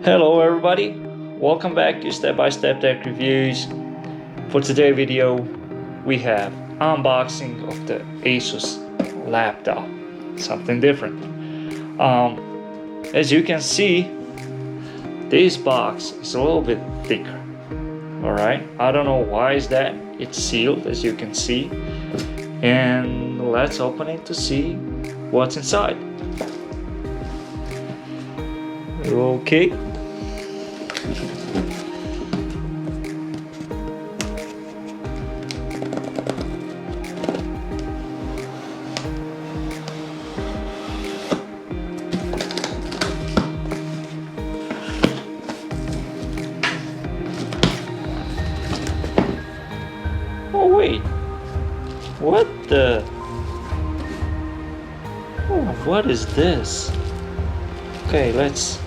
Hello everybody, welcome back to Step by Step Tech Reviews. For today's video we have unboxing of the ASUS laptop, something different. As you can see, this box is a little bit thicker. Alright, I don't know why is that. It's sealed, as you can see, and let's open it to see what's inside. Okay. Oh wait, what the? Oh, what is this? Okay, let's.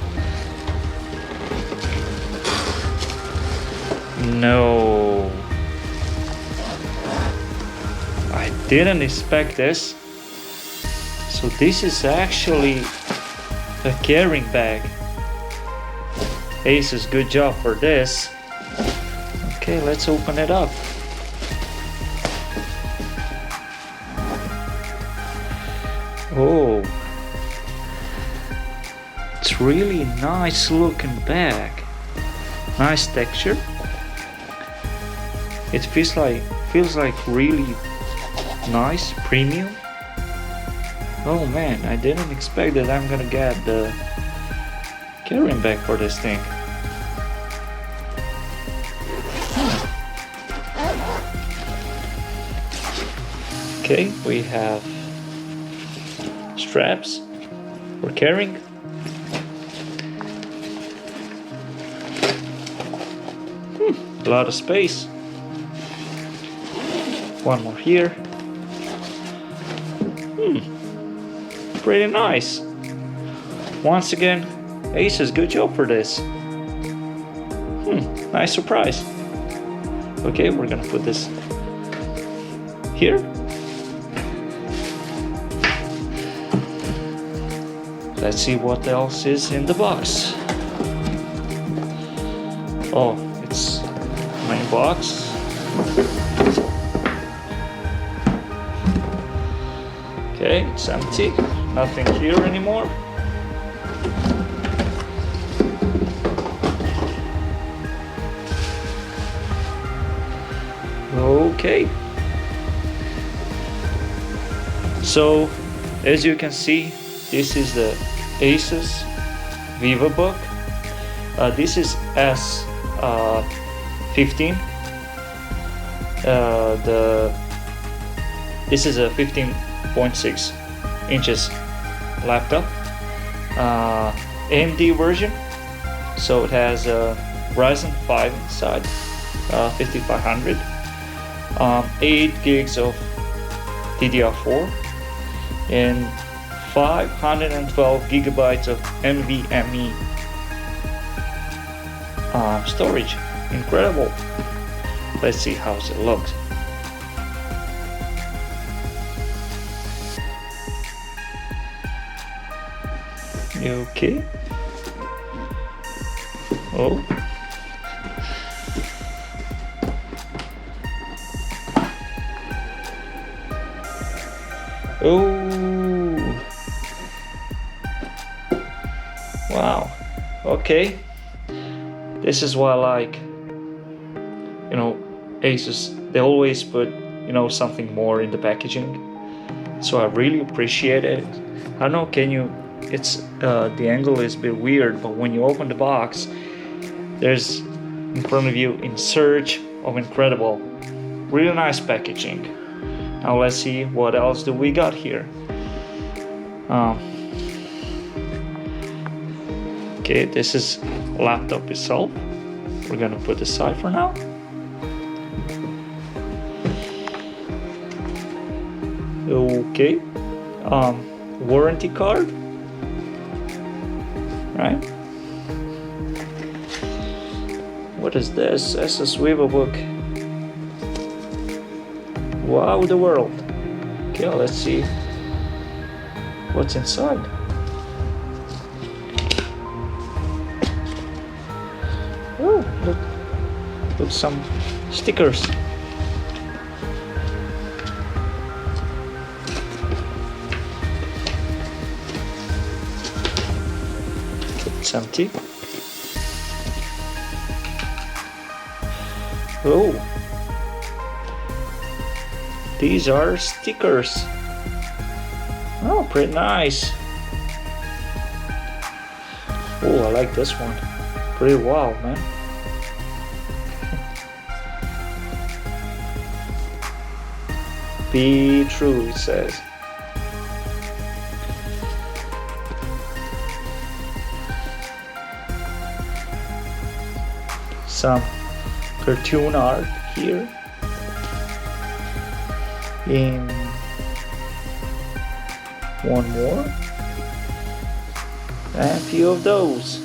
No, I didn't expect this. So this is actually a carrying bag. ASUS, good job for this. Okay, let's open it up. Oh, it's really nice looking bag. Nice texture. It feels like really nice, premium. Oh man, I didn't expect that I'm gonna get the carrying bag for this thing. Okay, we have straps for carrying. A lot of space. One more here. Pretty nice. Once again, ASUS, good job for this. Nice surprise. Okay, we're gonna put this here. Let's see what else is in the box. Oh, it's main box. Okay, it's empty. Nothing here anymore. Okay. So, as you can see, this is the ASUS VivoBook. This is S15. This is a 15.6 inches laptop, AMD version, so it has a Ryzen 5 inside, 5500, 8 gigs of DDR4, and 512 gigabytes of NVMe storage. Incredible. Let's see how it looks. Okay. Oh. Oh. Wow. Okay. This is why I like, ASUS. They always put, something more in the packaging. So I really appreciate it. I don't know, the angle is a bit weird, but when you open the box, there's in front of you in search of incredible, really nice packaging. Now let's see what else do we got here. Okay, this is laptop itself. We're gonna put aside for now. Okay, warranty card. Right? What is this? ASUS VivoBook. Wow, the world. Okay, let's see what's inside. Put some stickers. It's empty. Oh, these are stickers. Oh, pretty nice. Oh, I like this one. Pretty wow, man. Be true, it says. Some cartoon art here. In one more. And a few of those.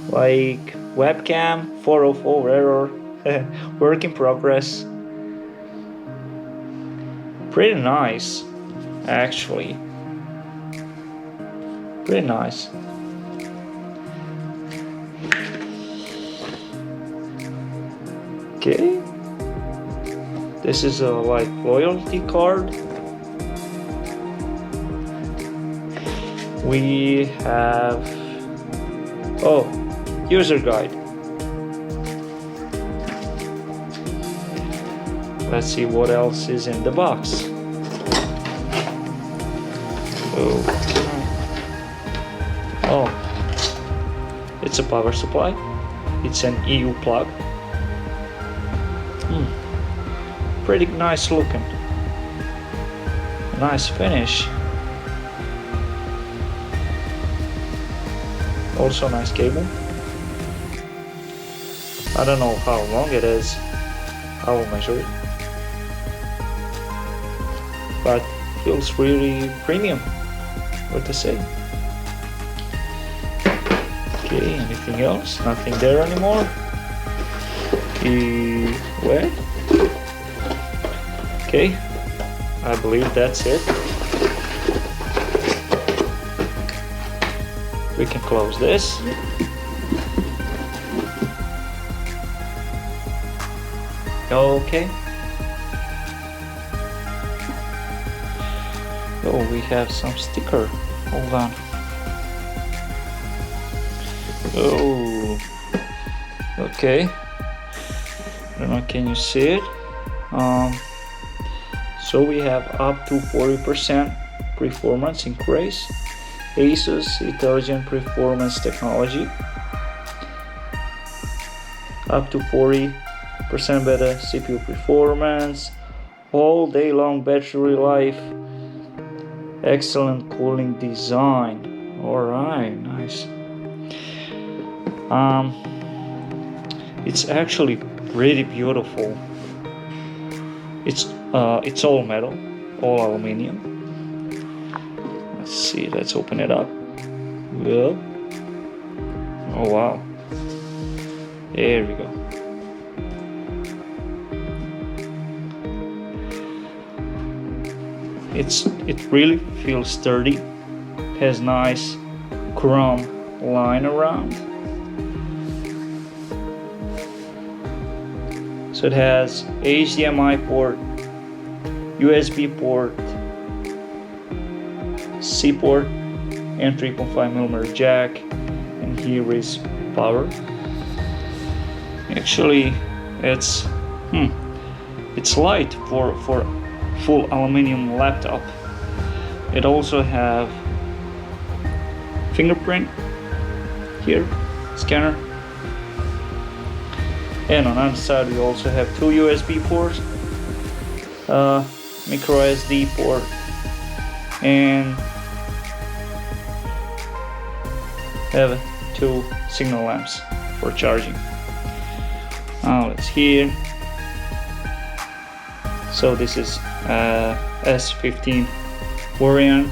Like webcam, 404 error, work in progress. Pretty nice, actually. Pretty nice. Okay. This is a like loyalty card. We have user guide. Let's see what else is in the box. Oh, it's a power supply. It's an EU plug. Pretty nice looking. Nice finish. Also nice cable. I don't know how long it is. I will measure it. But feels really premium. What to say? Okay, anything else? Nothing there anymore. Where? Okay, I believe that's it. We can close this. Okay. Oh, we have some sticker. Hold on. Oh. Okay. I don't know, can you see it? So we have up to 40% performance increase. ASUS Intelligent Performance Technology. Up to 40% better CPU performance. All day long battery life. Excellent cooling design. Alright, nice. It's actually pretty beautiful. It's all metal, all aluminum. Let's see, let's open it up. Well, oh wow. There we go. It really feels sturdy. It has nice chrome line around. So it has HDMI port, USB port, C port, and 3.5mm jack, and here is power. Actually, it's light for full aluminum laptop. It also have fingerprint here, scanner, and on the other side we also have two USB ports, micro SD port, and have two signal lamps for charging. Now let's hear. So this is S15 variant.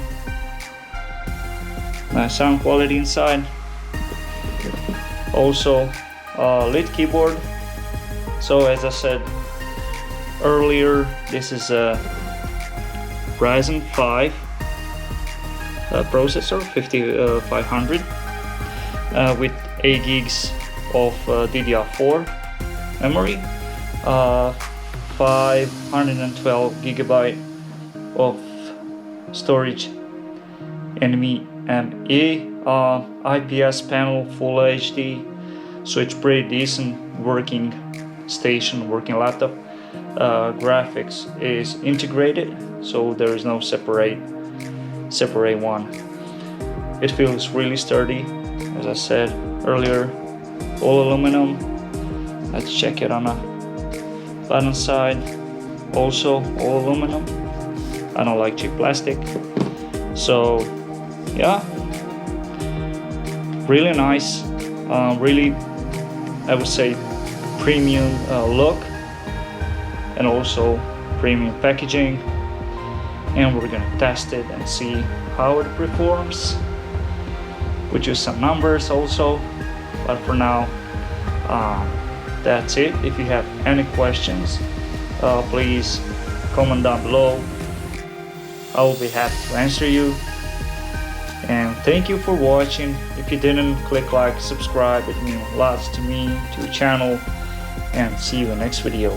Nice sound quality inside. Also lit keyboard. So as I said earlier, this is a Ryzen 5 processor, 5500, with 8 gigs of DDR4 memory, 512 gigabyte of storage, NVMe, IPS panel, Full HD, so it's pretty decent working station, working laptop. Graphics is integrated, so there is no separate one. It feels really sturdy, as I said earlier, all aluminum. Let's check it on the bottom side, also all aluminum. I don't like cheap plastic. So yeah, really nice, really, I would say, premium look, and also premium packaging. And we're gonna test it and see how it performs, with just some numbers also. But for now, that's it. If you have any questions, please comment down below. I will be happy to answer you. And thank you for watching. If you didn't, click like, subscribe. It means lots to me, to the channel. And see you in the next video.